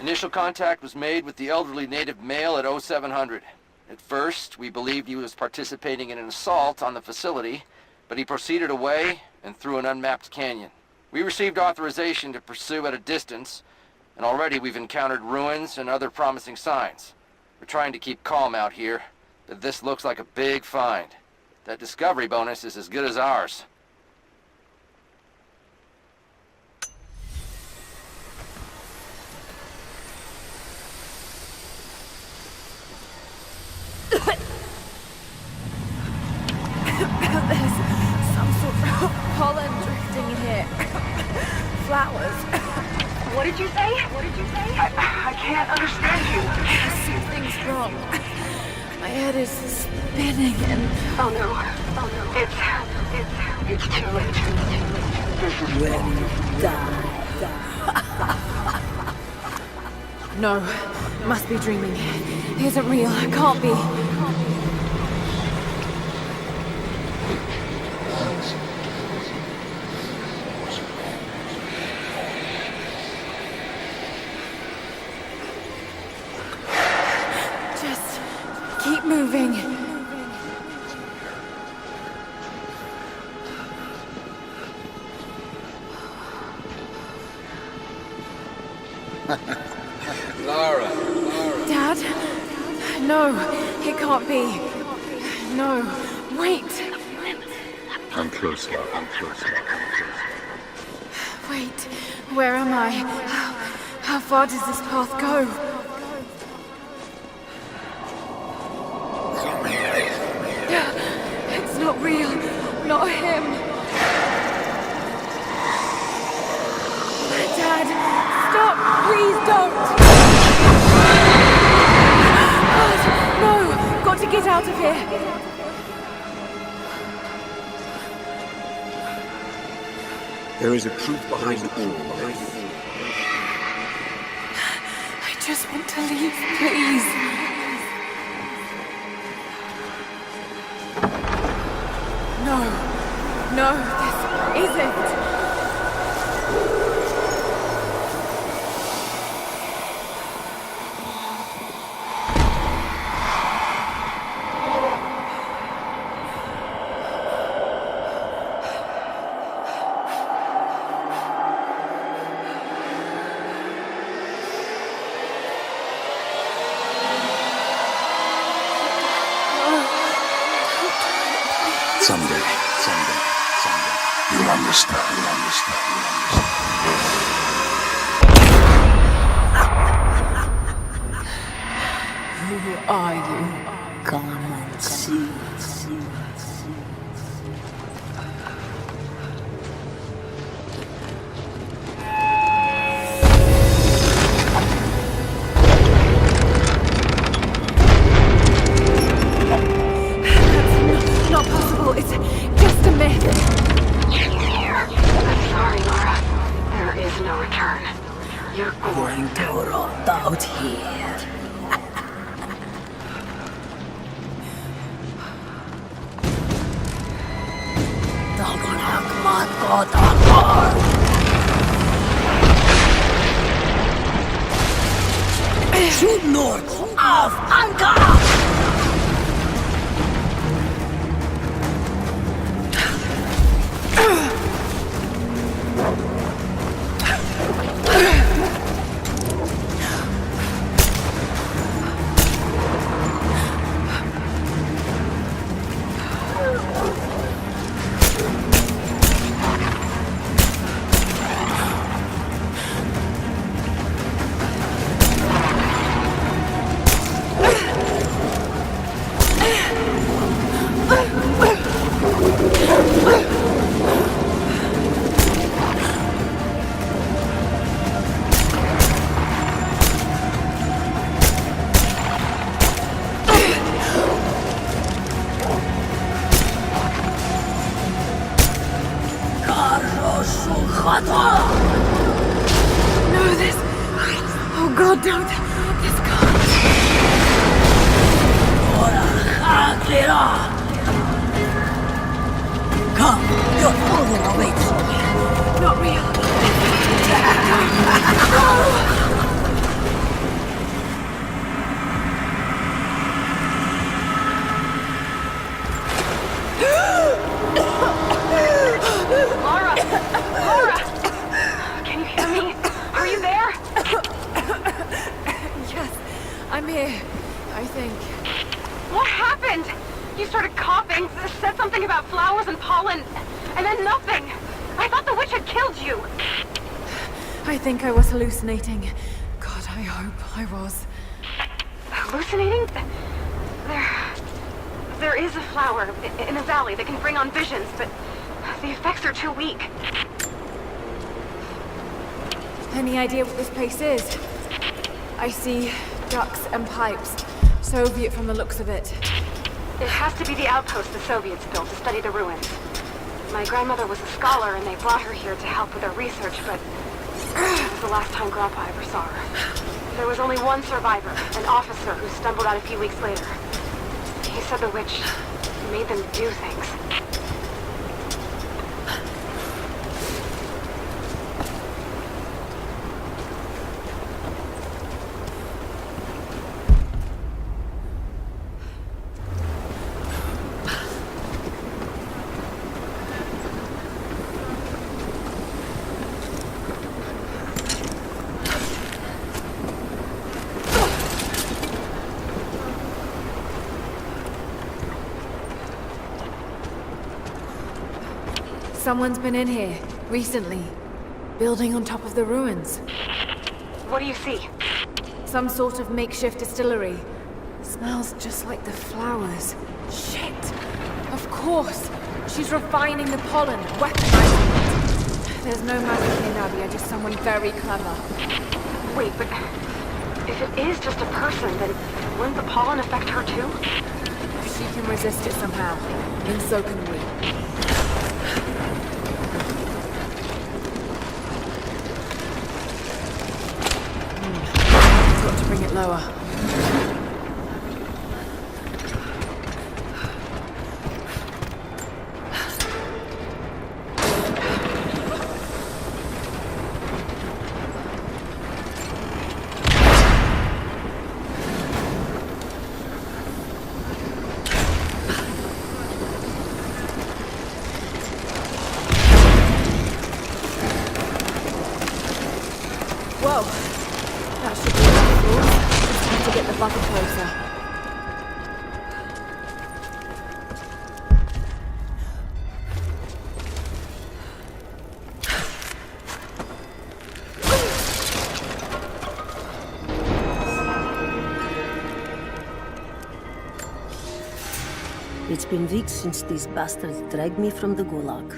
Initial contact was made with the elderly native male at 0700. At first, we believed he was participating in an assault on the facility, but he proceeded away and through an unmapped canyon. We received authorization to pursue at a distance, and already we've encountered ruins and other promising signs. We're trying to keep calm out here, but this looks like a big find. That discovery bonus is as good as ours. There's some sort of pollen drifting in here. Flowers. What did you say? What did you say? I can't understand you. Something's wrong. My head is spinning and... Oh no. Oh no. It's too late. This is when you die. No. Must be dreaming. It isn't real. It can't be. Keep moving. Lara. Dad? No, it can't be. No, wait. I'm close, Lara. I'm close. Wait, where am I? How far does this path go? It's not real. Not him. Dad, stop. Please don't. God, no. Got to get out of here. There is a truth behind all. I just want to leave, please. No, this isn't. Someday. You'll understand. Who are you? Come and see. That's not possible. It's just a myth. I'm sorry, Lara. There is no return. You're going to rot out here. Shoot north of Ankara! No, this... Oh God, don't... This can't... Come, your father awaits. Not real. No! here, I think. What happened? You started coughing, said something about flowers and pollen, and then nothing. I thought the witch had killed you. I think I was hallucinating. God, I hope I was. Hallucinating? There is a flower in a valley that can bring on visions, but the effects are too weak. Any idea what this place is? I see ducks and pipes. Soviet from the looks of it. It has to be the outpost the Soviets built to study the ruins. My grandmother was a scholar and they brought her here to help with her research, but it was the last time Grandpa ever saw her. There was only one survivor, an officer who stumbled out a few weeks later. He said the witch made them do things. Someone's been in here, recently. Building on top of the ruins. What do you see? Some sort of makeshift distillery. Smells just like the flowers. Shit! Of course! She's refining the pollen, weaponizing it. There's no magic here, Nadia, just someone very clever. Wait, but if it is just a person, then wouldn't the pollen affect her too? If she can resist it somehow, then so can we. Got to bring it lower. Whoa! That should be enough force. Just have to get the bucket closer. It's been weeks since these bastards dragged me from the Gulag,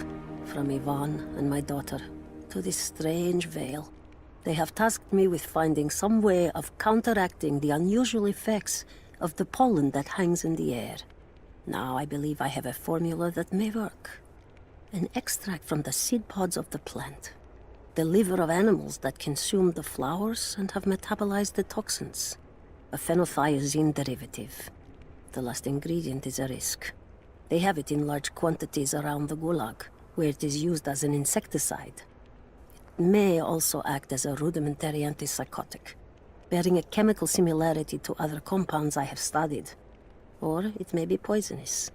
from Ivan and my daughter, to this strange vale. They have tasked me with finding some way of counteracting the unusual effects of the pollen that hangs in the air. Now I believe I have a formula that may work. An extract from the seed pods of the plant. The liver of animals that consume the flowers and have metabolized the toxins. A phenothiazine derivative. The last ingredient is a risk. They have it in large quantities around the Gulag, where it is used as an insecticide. It may also act as a rudimentary antipsychotic, bearing a chemical similarity to other compounds I have studied. Or it may be poisonous.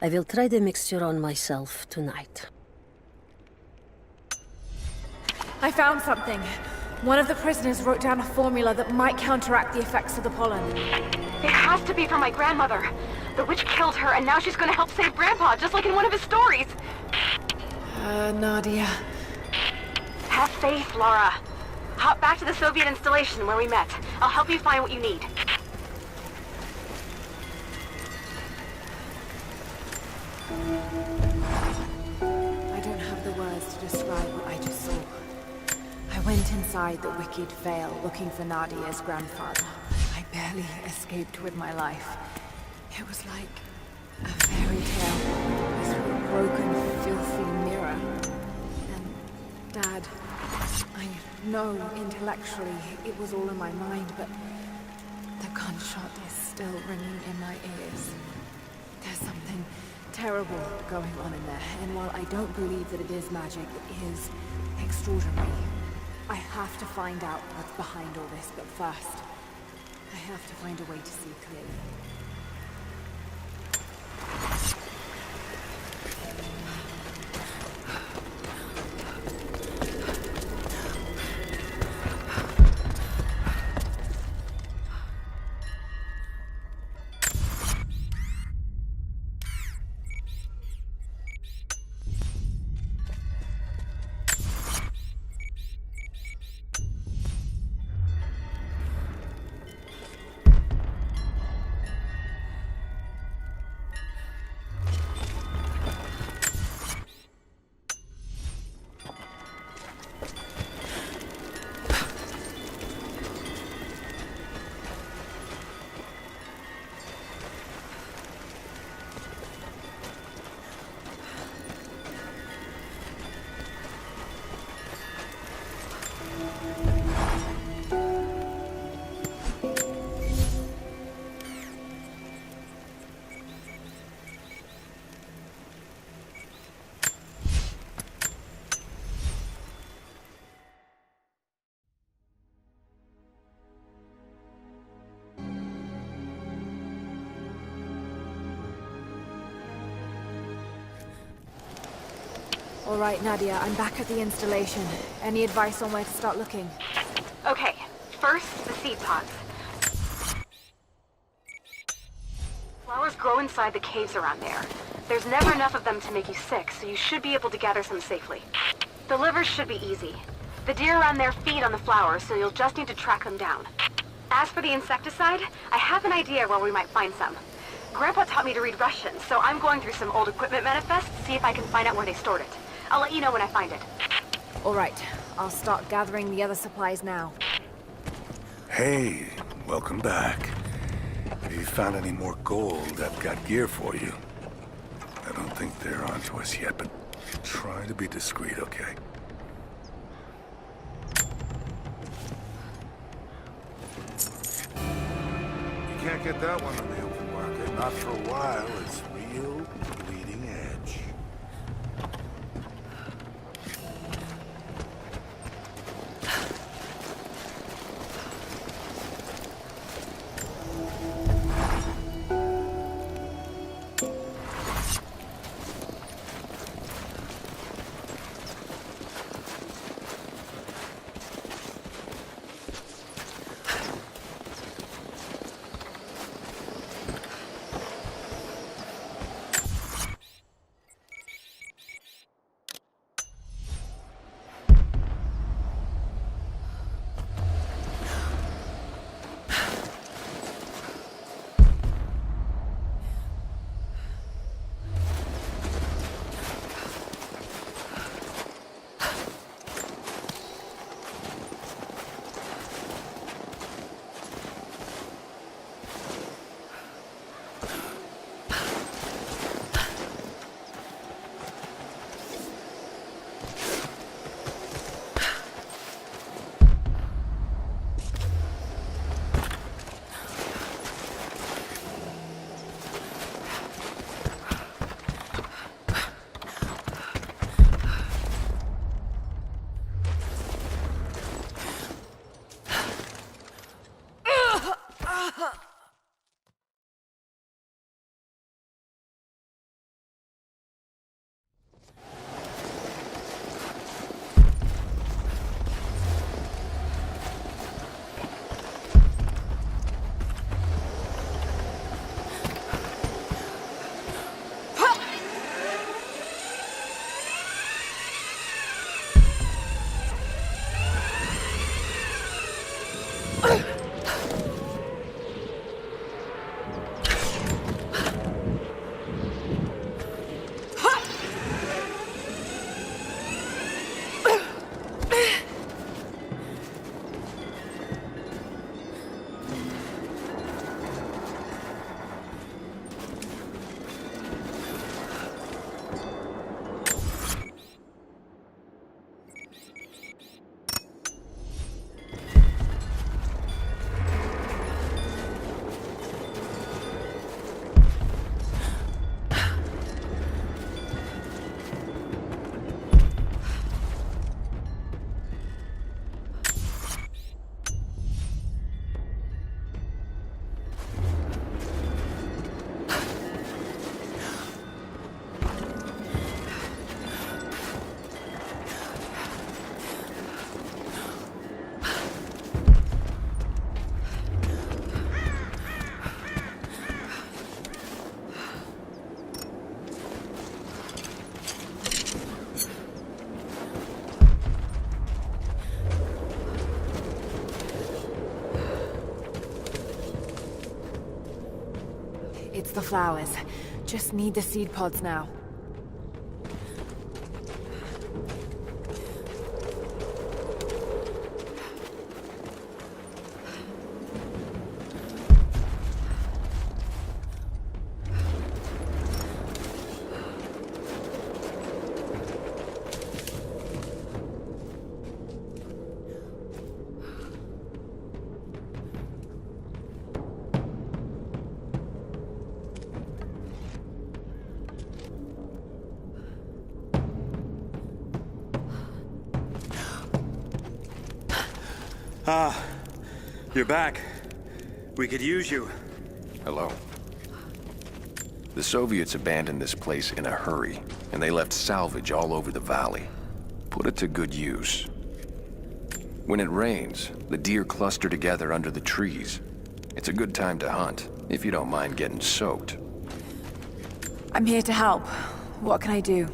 I will try the mixture on myself tonight. I found something. One of the prisoners wrote down a formula that might counteract the effects of the pollen. It has to be from my grandmother. The witch killed her, and now she's gonna help save Grandpa, just like in one of his stories. Nadia. Have faith, Laura. Hop back to the Soviet installation where we met. I'll help you find what you need. I don't have the words to describe what I just saw. I went inside the wicked vale looking for Nadia's grandfather. I barely escaped with my life. It was like a fairy tale through a broken, filthy mirror. And Dad, I know intellectually it was all in my mind, but the gunshot is still ringing in my ears. There's something terrible going on in there, and while I don't believe that it is magic, it is extraordinary. I have to find out what's behind all this, but first, I have to find a way to see clearly. All right, Nadia, I'm back at the installation. Any advice on where to start looking? Okay, first, the seed pods. Flowers grow inside the caves around there. There's never enough of them to make you sick, so you should be able to gather some safely. The livers should be easy. The deer around there feed on the flowers, so you'll just need to track them down. As for the insecticide, I have an idea where we might find some. Grandpa taught me to read Russian, so I'm going through some old equipment manifests to see if I can find out where they stored it. I'll let you know when I find it. All right, I'll start gathering the other supplies now. Hey, welcome back. If you found any more gold, I've got gear for you. I don't think they're onto us yet, but try to be discreet, okay? You can't get that one on the open market. Not for a while. It's real bleeding edge. It's the flowers. Just need the seed pods now. Ah, you're back. We could use you. Hello. The Soviets abandoned this place in a hurry, and they left salvage all over the valley. Put it to good use. When it rains, the deer cluster together under the trees. It's a good time to hunt, if you don't mind getting soaked. I'm here to help. What can I do?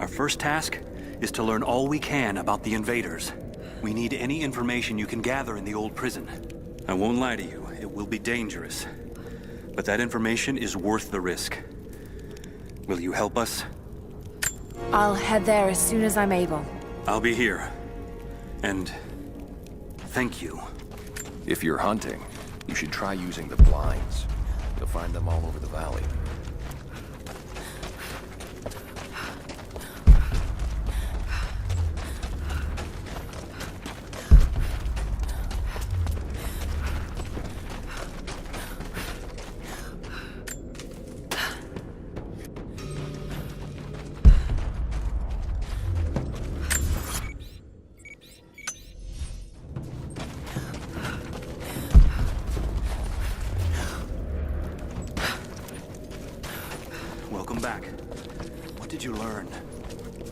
Our first task is to learn all we can about the invaders. We need any information you can gather in the old prison. I won't lie to you, it will be dangerous. But that information is worth the risk. Will you help us? I'll head there as soon as I'm able. I'll be here. And thank you. If you're hunting, you should try using the blinds. You'll find them all over the valley. Welcome back. What did you learn?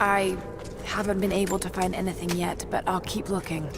I haven't been able to find anything yet, but I'll keep looking.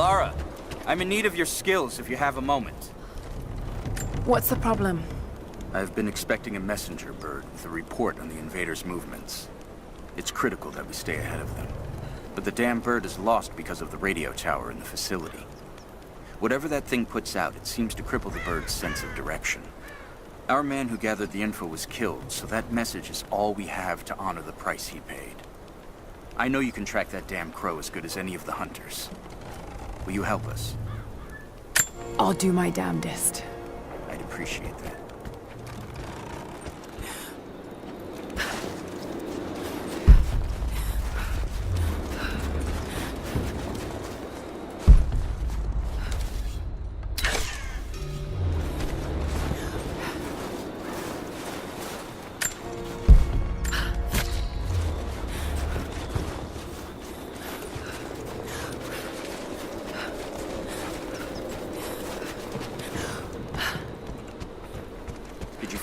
Lara, I'm in need of your skills if you have a moment. What's the problem? I've been expecting a messenger bird with a report on the invaders' movements. It's critical that we stay ahead of them. But the damn bird is lost because of the radio tower in the facility. Whatever that thing puts out, it seems to cripple the bird's sense of direction. Our man who gathered the info was killed, so that message is all we have to honor the price he paid. I know you can track that damn crow as good as any of the hunters. Will you help us? I'll do my damnedest. I'd appreciate that.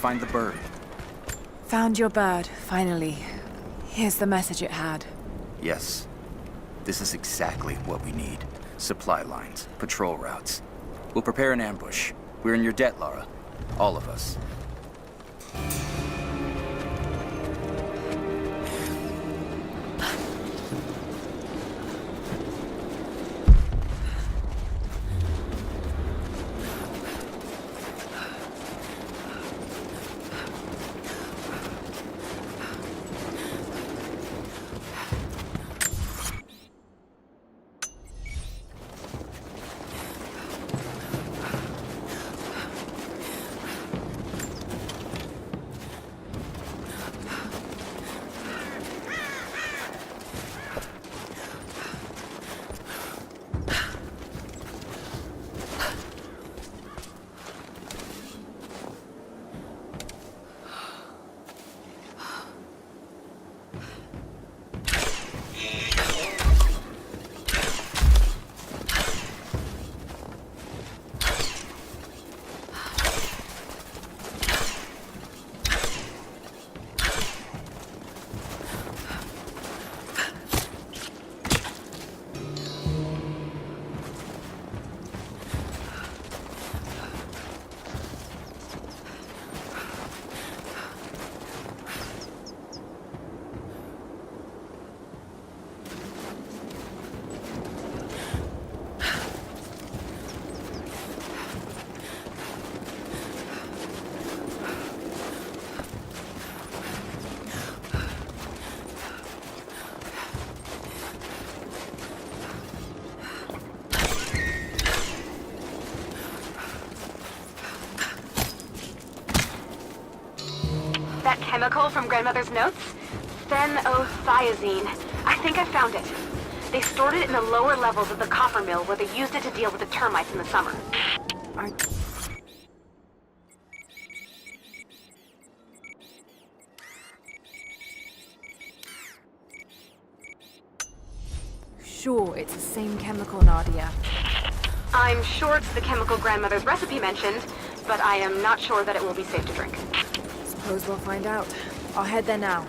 Find the bird. Found your bird, finally. Here's the message it had. Yes. This is exactly what we need. Supply lines, patrol routes. We'll prepare an ambush. We're in your debt, Lara. All of us. That chemical from Grandmother's notes? Phenothiazine. I think I found it. They stored it in the lower levels of the copper mill where they used it to deal with the termites in the summer. Sure, it's the same chemical, Nadia. I'm sure it's the chemical Grandmother's recipe mentioned, but I am not sure that it will be safe to drink. Suppose we'll find out. I'll head there now.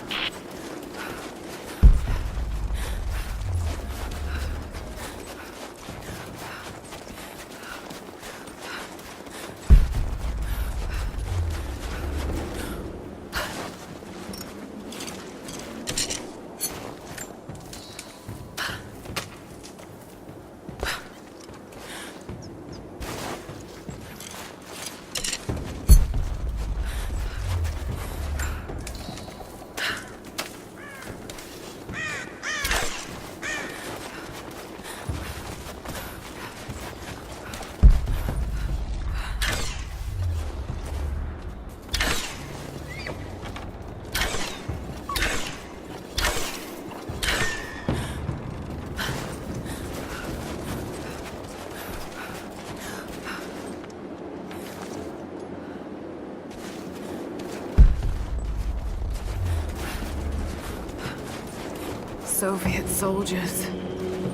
Soviet soldiers.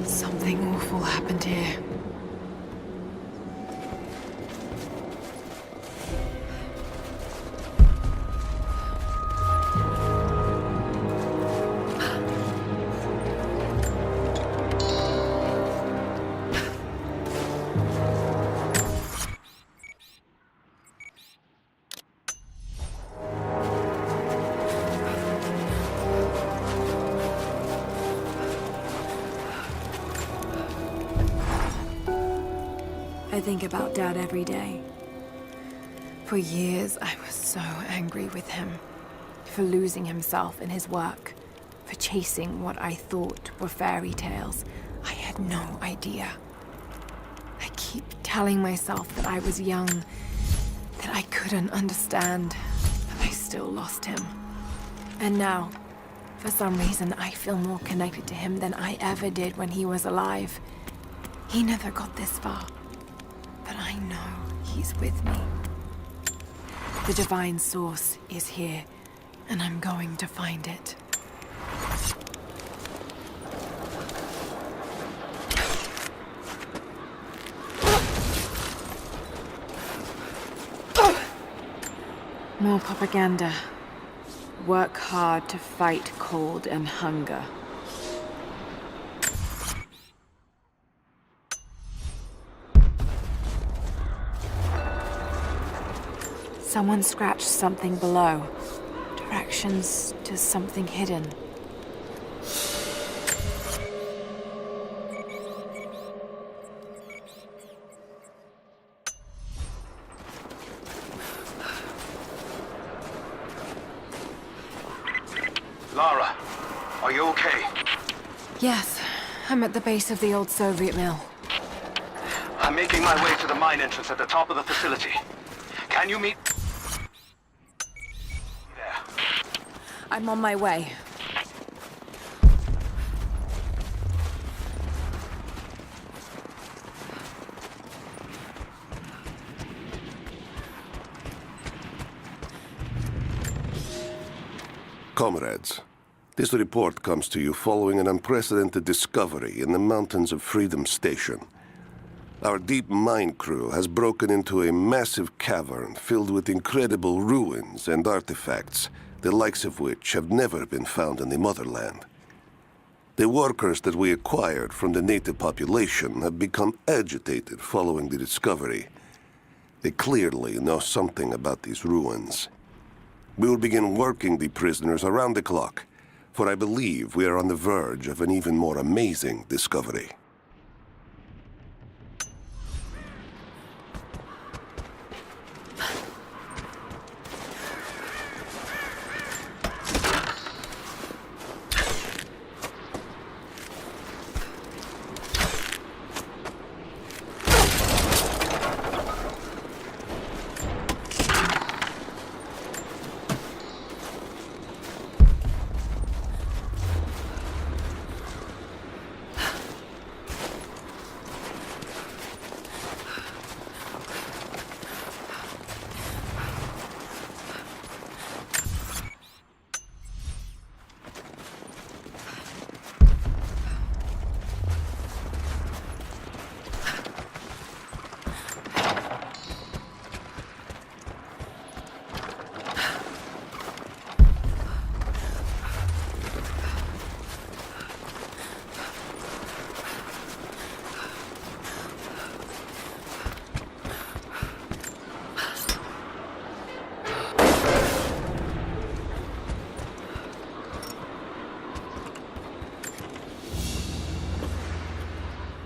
Something awful happened here. I think about Dad every day. For years, I was so angry with him. For losing himself in his work. For chasing what I thought were fairy tales. I had no idea. I keep telling myself that I was young, that I couldn't understand, but I still lost him. And now, for some reason, I feel more connected to him than I ever did when he was alive. He never got this far, but I know he's with me. The divine source is here, and I'm going to find it. More propaganda. Work hard to fight cold and hunger. Someone scratched something below. Directions to something hidden. Lara, are you okay? Yes, I'm at the base of the old Soviet mill. I'm making my way to the mine entrance at the top of the facility. Can you meet... there? I'm on my way. Comrades, this report comes to you following an unprecedented discovery in the mountains of Freedom Station. Our deep mine crew has broken into a massive cavern filled with incredible ruins and artifacts, the likes of which have never been found in the motherland. The workers that we acquired from the native population have become agitated following the discovery. They clearly know something about these ruins. We will begin working the prisoners around the clock, for I believe we are on the verge of an even more amazing discovery.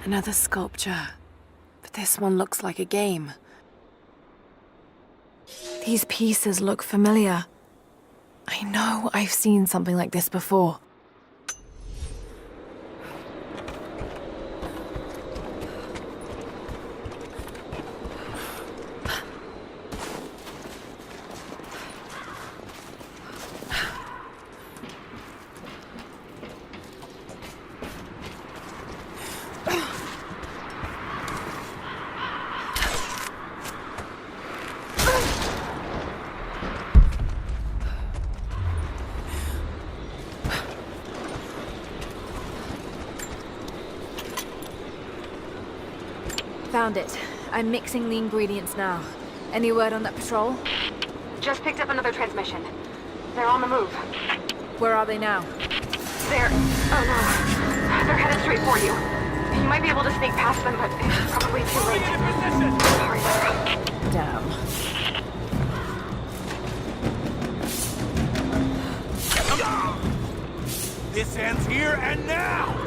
Another sculpture, but this one looks like a game. These pieces look familiar. I know I've seen something like this before. Found it. I'm mixing the ingredients now. Any word on that patrol? Just picked up another transmission. They're on the move. Where are they now? They're... oh no. They're headed straight for you. You might be able to sneak past them, but it's probably too late. Sorry, Lara. Damn. This ends here and now!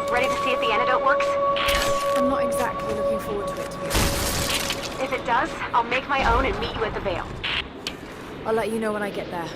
Ready to see if the antidote works? I'm not exactly looking forward to it, to be honest. If it does, I'll make my own and meet you at the Vale. I'll let you know when I get there.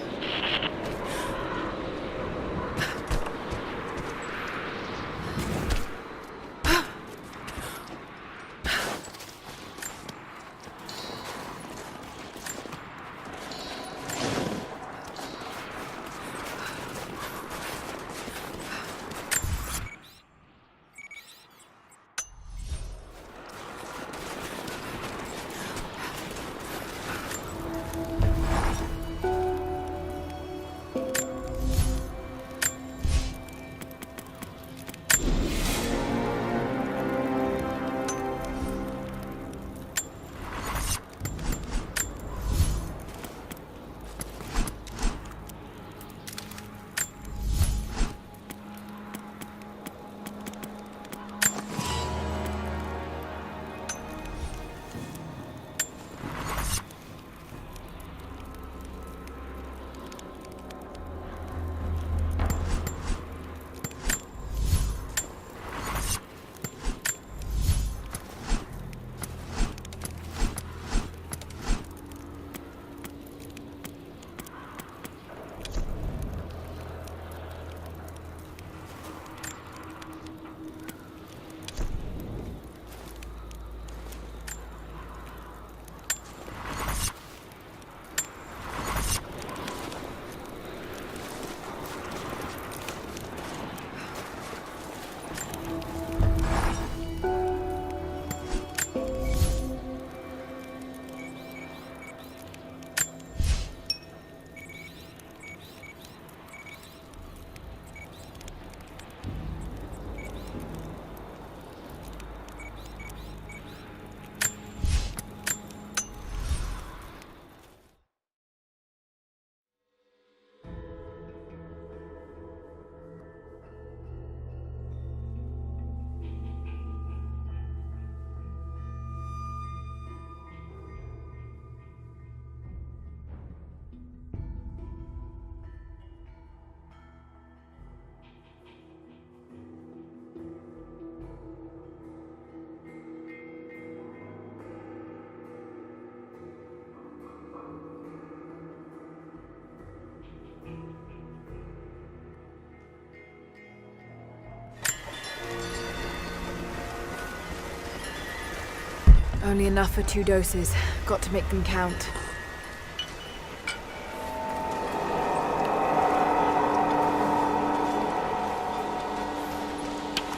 Only enough for 2 doses. Got to make them count.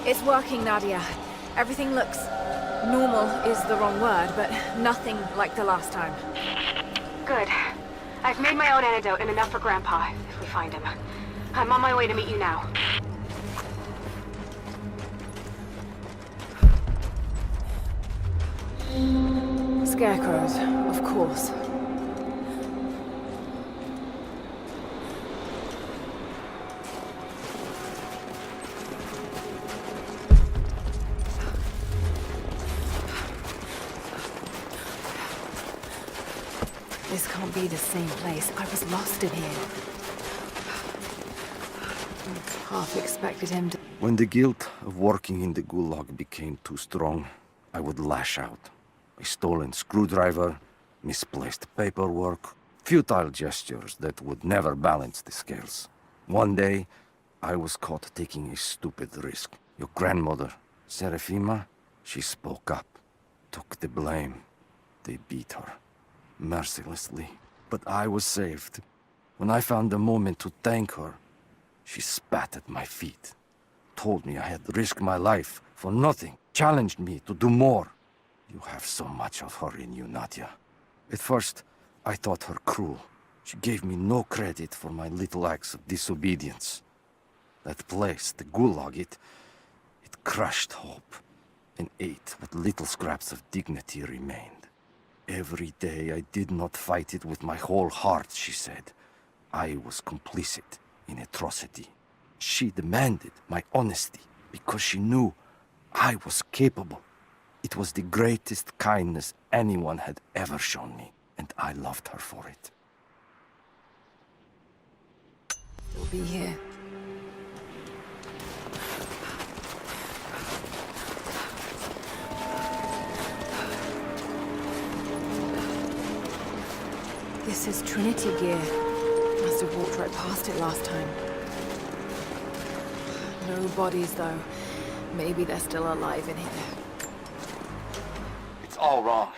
It's working, Nadia. Everything looks... normal is the wrong word, but nothing like the last time. Good. I've made my own antidote and enough for Grandpa, if we find him. I'm on my way to meet you now. Scarecrows, of course. This can't be the same place. I was lost in here. Half expected him to... When the guilt of working in the Gulag became too strong, I would lash out. A stolen screwdriver, misplaced paperwork, futile gestures that would never balance the scales. One day, I was caught taking a stupid risk. Your grandmother, Serafima, she spoke up, took the blame. They beat her, mercilessly. But I was saved. When I found the moment to thank her, she spat at my feet, told me I had risked my life for nothing, challenged me to do more. You have so much of her in you, Nadia. At first, I thought her cruel. She gave me no credit for my little acts of disobedience. That place, the Gulag, it crushed hope and ate what little scraps of dignity remained. Every day I did not fight it with my whole heart, she said. I was complicit in atrocity. She demanded my honesty because she knew I was capable. It was the greatest kindness anyone had ever shown me, and I loved her for it. We'll be here. This is Trinity gear. Must have walked right past it last time. No bodies, though. Maybe they're still alive in here. It's all wrong.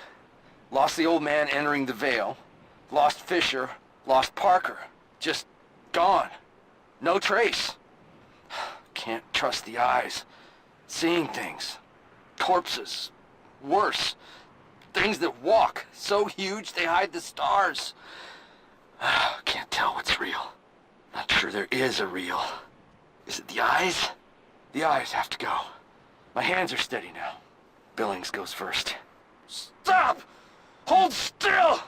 Lost the old man entering the Vale. Lost Fisher. Lost Parker. Just gone. No trace. Can't trust the eyes. Seeing things. Corpses. Worse. Things that walk. So huge they hide the stars. Can't tell what's real. Not sure there is a real. Is it the eyes? The eyes have to go. My hands are steady now. Billings goes first. Stop! Hold still!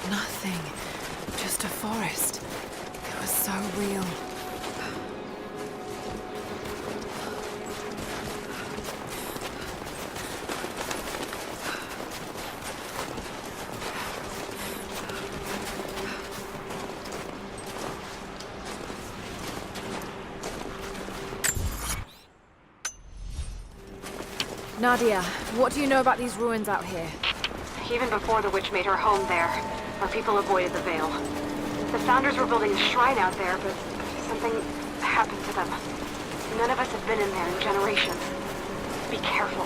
Nothing. Just a forest. It was so real. Nadia, what do you know about these ruins out here? Even before the witch made her home there, our people avoided the Vale. The Founders were building a shrine out there, but something happened to them. None of us have been in there in generations. Be careful.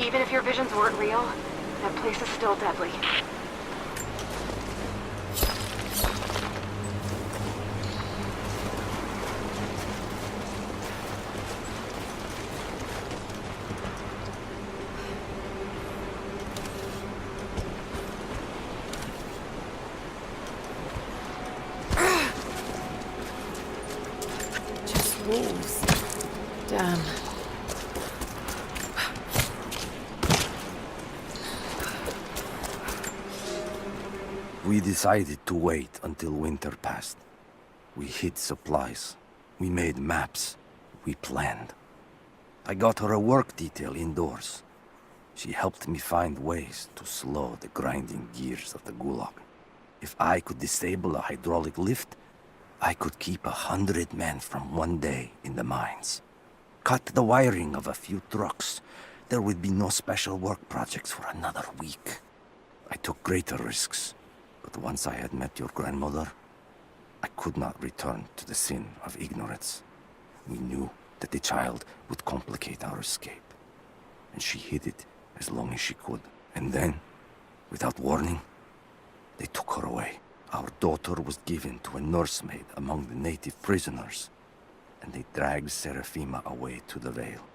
Even if your visions weren't real, that place is still deadly. Wolves. Damn. We decided to wait until winter passed. We hid supplies. We made maps. We planned. I got her a work detail indoors. She helped me find ways to slow the grinding gears of the Gulag. If I could disable a hydraulic lift, I could keep 100 men from one day in the mines. Cut the wiring of a few trucks. There would be no special work projects for another week. I took greater risks, but once I had met your grandmother, I could not return to the sin of ignorance. We knew that the child would complicate our escape, and she hid it as long as she could. And then, without warning, they took her away. Our daughter was given to a nursemaid among the native prisoners, and they dragged Seraphima away to the Vale.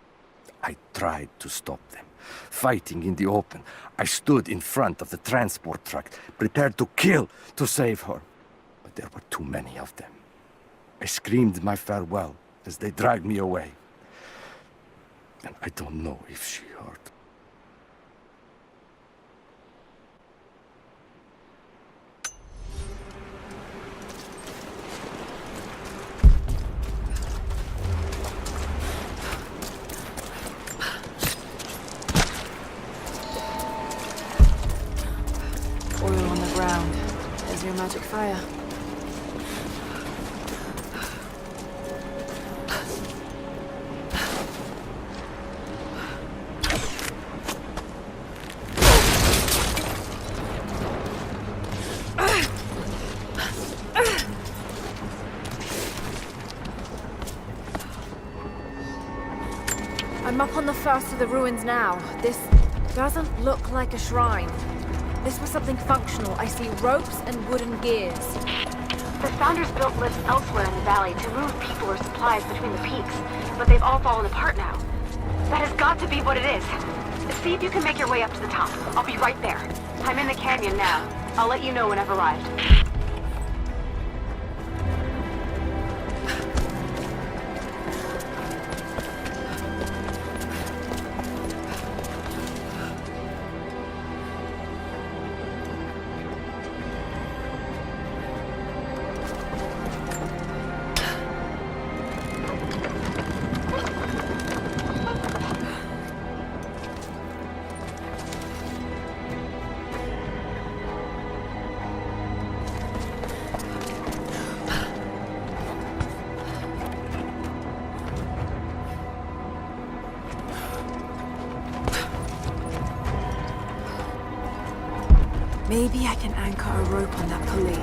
I tried to stop them, fighting in the open. I stood in front of the transport truck, prepared to kill to save her. But there were too many of them. I screamed my farewell as they dragged me away. And I don't know if she heard. Oil on the ground. There's your magic fire. I'm up on the first of the ruins now. This doesn't look like a shrine. This was something functional. I see ropes and wooden gears. The Founders built lifts elsewhere in the valley to move people or supplies between the peaks, but they've all fallen apart now. That has got to be what it is. See if you can make your way up to the top. I'll be right there. I'm in the canyon now. I'll let you know when I've arrived. Maybe I can anchor a rope on that pulley.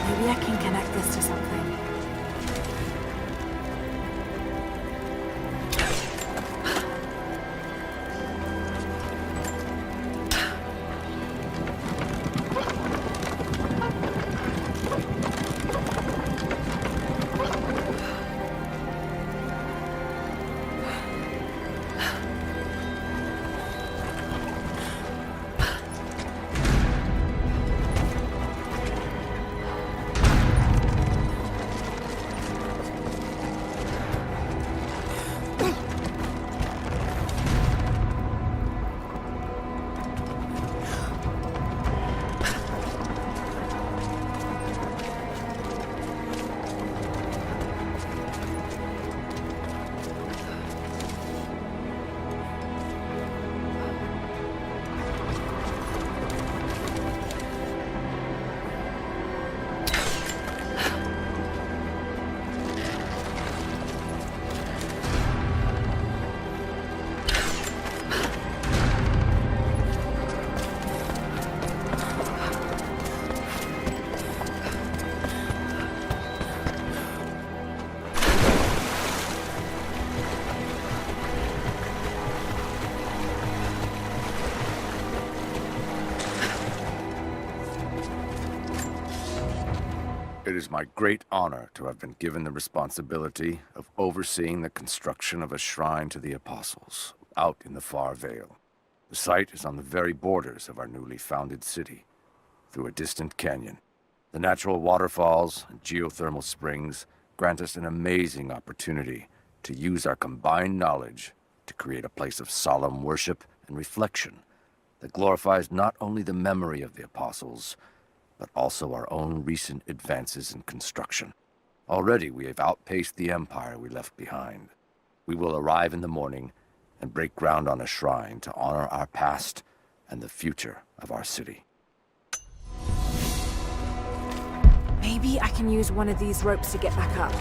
Maybe I can connect this to something. It is my great honor to have been given the responsibility of overseeing the construction of a shrine to the Apostles out in the far Vale. The site is on the very borders of our newly founded city, through a distant canyon. The natural waterfalls and geothermal springs grant us an amazing opportunity to use our combined knowledge to create a place of solemn worship and reflection that glorifies not only the memory of the Apostles, but also our own recent advances in construction. Already we have outpaced the empire we left behind. We will arrive in the morning and break ground on a shrine to honor our past and the future of our city. Maybe I can use one of these ropes to get back up.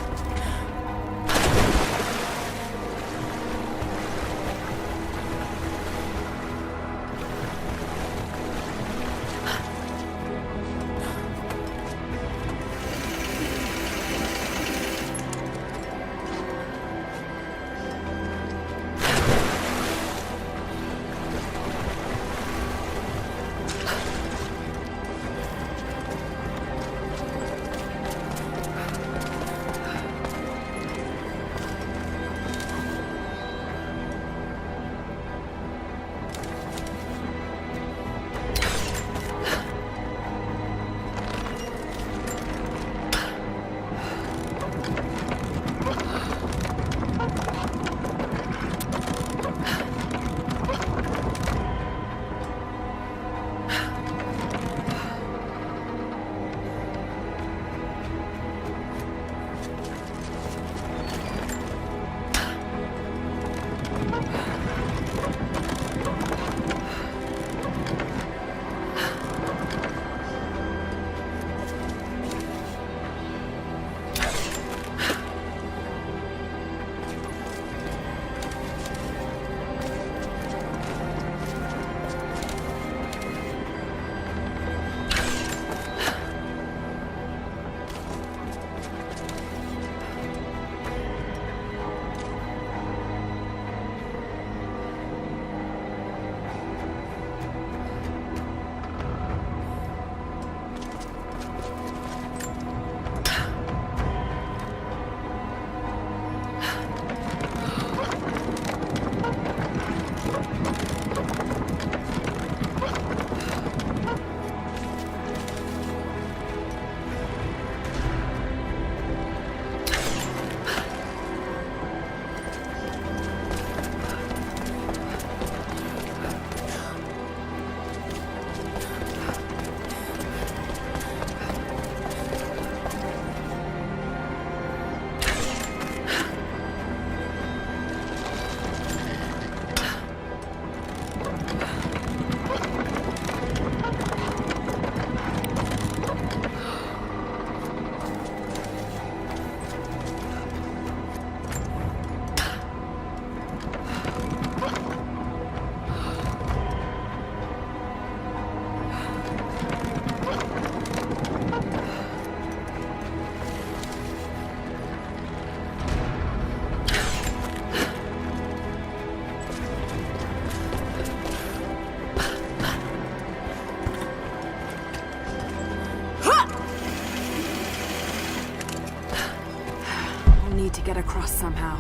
need to get across somehow.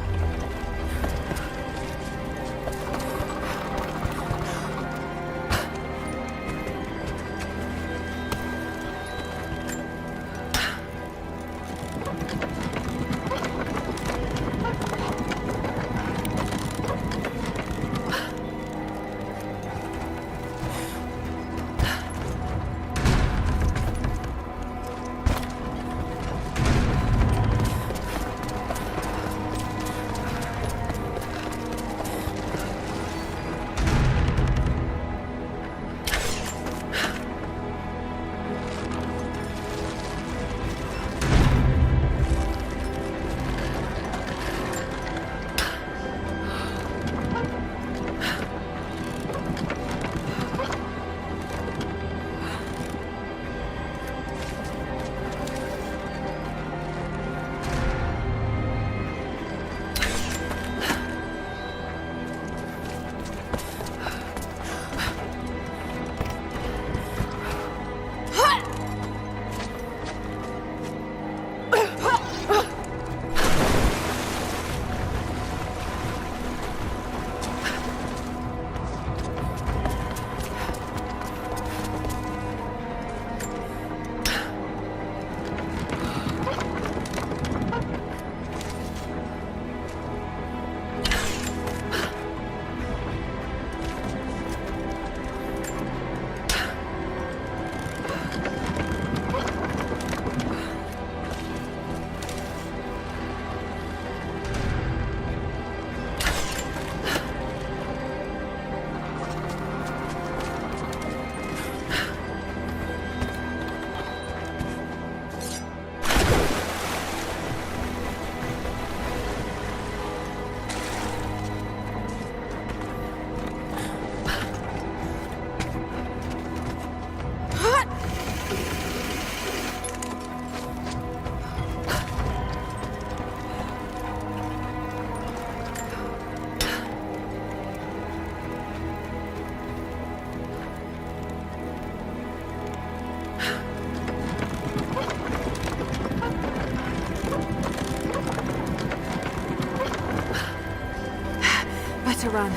To run.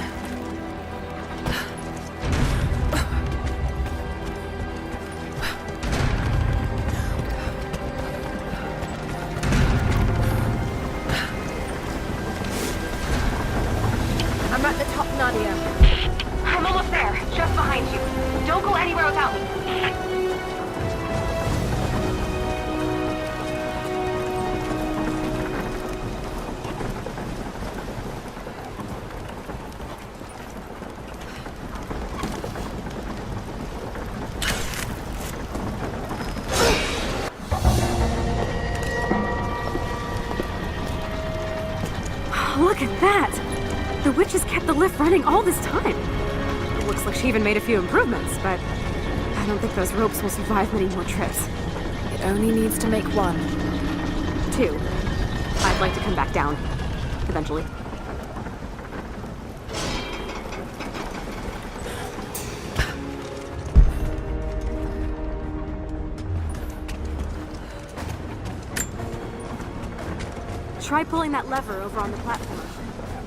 I'm at the top, Nadia. I'm almost there, just behind you. Don't go anywhere without me. Look at that! The witch has kept the lift running all this time. It looks like she even made a few improvements, but I don't think those ropes will survive many more trips. It only needs to make one. 2. I'd like to come back down. Eventually. Try pulling that lever over on the platform.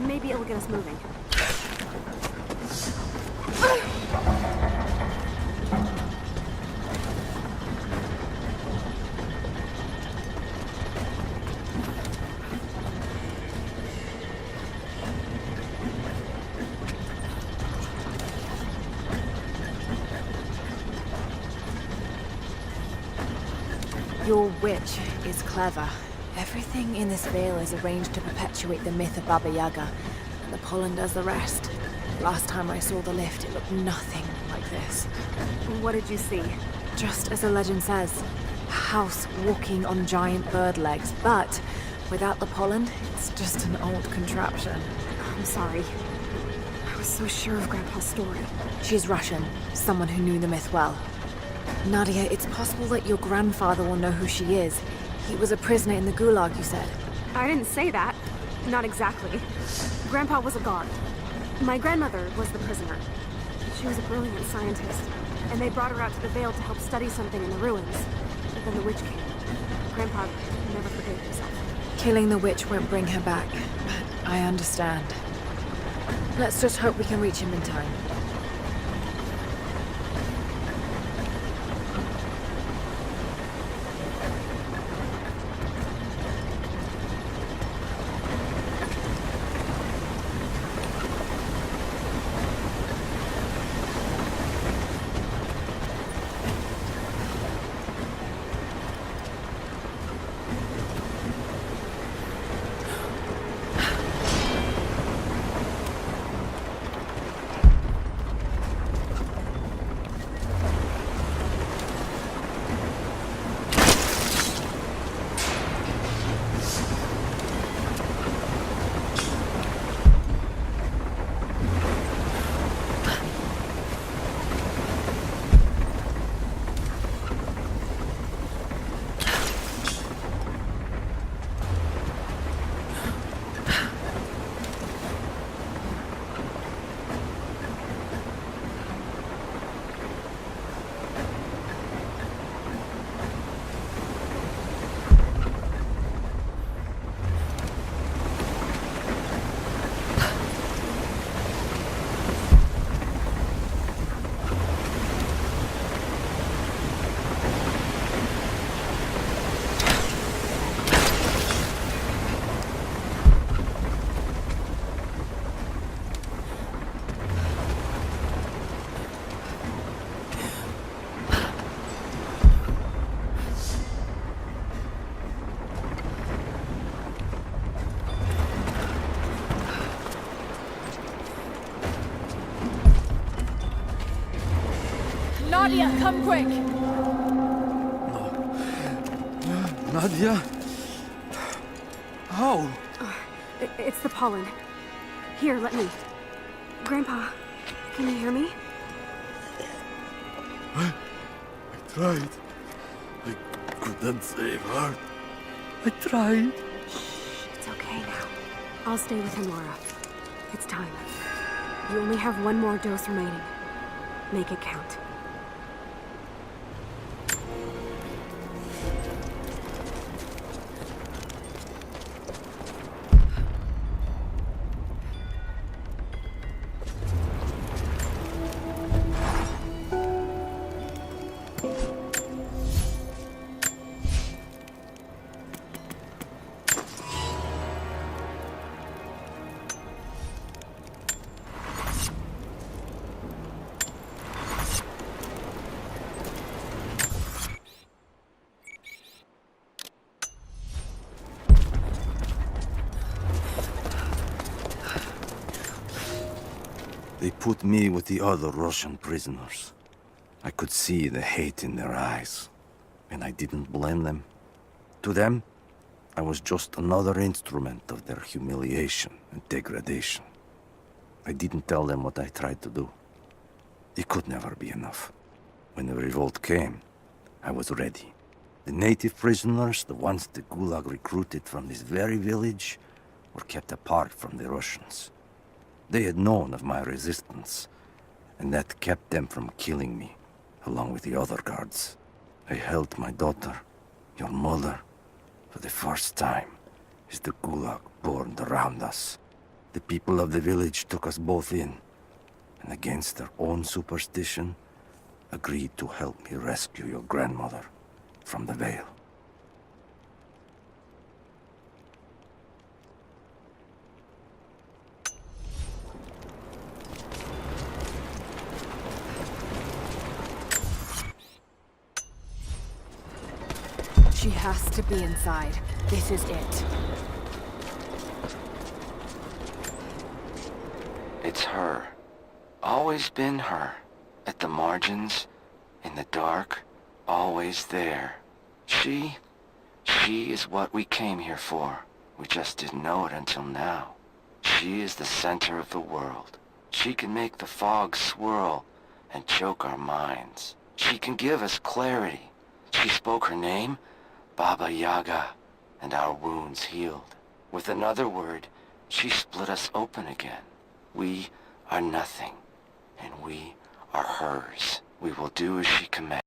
Maybe it'll get us moving. Your witch is clever. Everything in this veil is arranged to perpetuate the myth of Baba Yaga, and the pollen does the rest. Last time I saw the lift, it looked nothing like this. What did you see? Just as the legend says, a house walking on giant bird legs, but without the pollen, it's just an old contraption. I'm sorry. I was so sure of Grandpa's story. She's Russian, someone who knew the myth well. Nadia, it's possible that your grandfather will know who she is. He was a prisoner in the Gulag, you said. I didn't say that. Not exactly. Grandpa was a guard. My grandmother was the prisoner. She was a brilliant scientist, and they brought her out to the Vale to help study something in the ruins. But then the witch came. Grandpa never forgave himself. Killing the witch won't bring her back, but I understand. Let's just hope we can reach him in time. Nadia, come quick! Nadia? How? It's the pollen. Here, let me. Grandpa, can you hear me? I tried. I couldn't save her. I tried. Shh, it's okay now. I'll stay with him, Laura. It's time. You only have one more dose remaining. Make it count. They put me with the other Russian prisoners. I could see the hate in their eyes, and I didn't blame them. To them, I was just another instrument of their humiliation and degradation. I didn't tell them what I tried to do. It could never be enough. When the revolt came, I was ready. The native prisoners, the ones the Gulag recruited from this very village, were kept apart from the Russians. They had known of my resistance, and that kept them from killing me, along with the other guards. I held my daughter, your mother, for the first time, as the Gulag burned around us. The people of the village took us both in, and against their own superstition, agreed to help me rescue your grandmother from the Veil. She has to be inside. This is it. It's her. Always been her. At the margins, in the dark, always there. She is what we came here for. We just didn't know it until now. She is the center of the world. She can make the fog swirl and choke our minds. She can give us clarity. She spoke her name, Baba Yaga, and our wounds healed. With another word, she split us open again. We are nothing, and we are hers. We will do as she commands.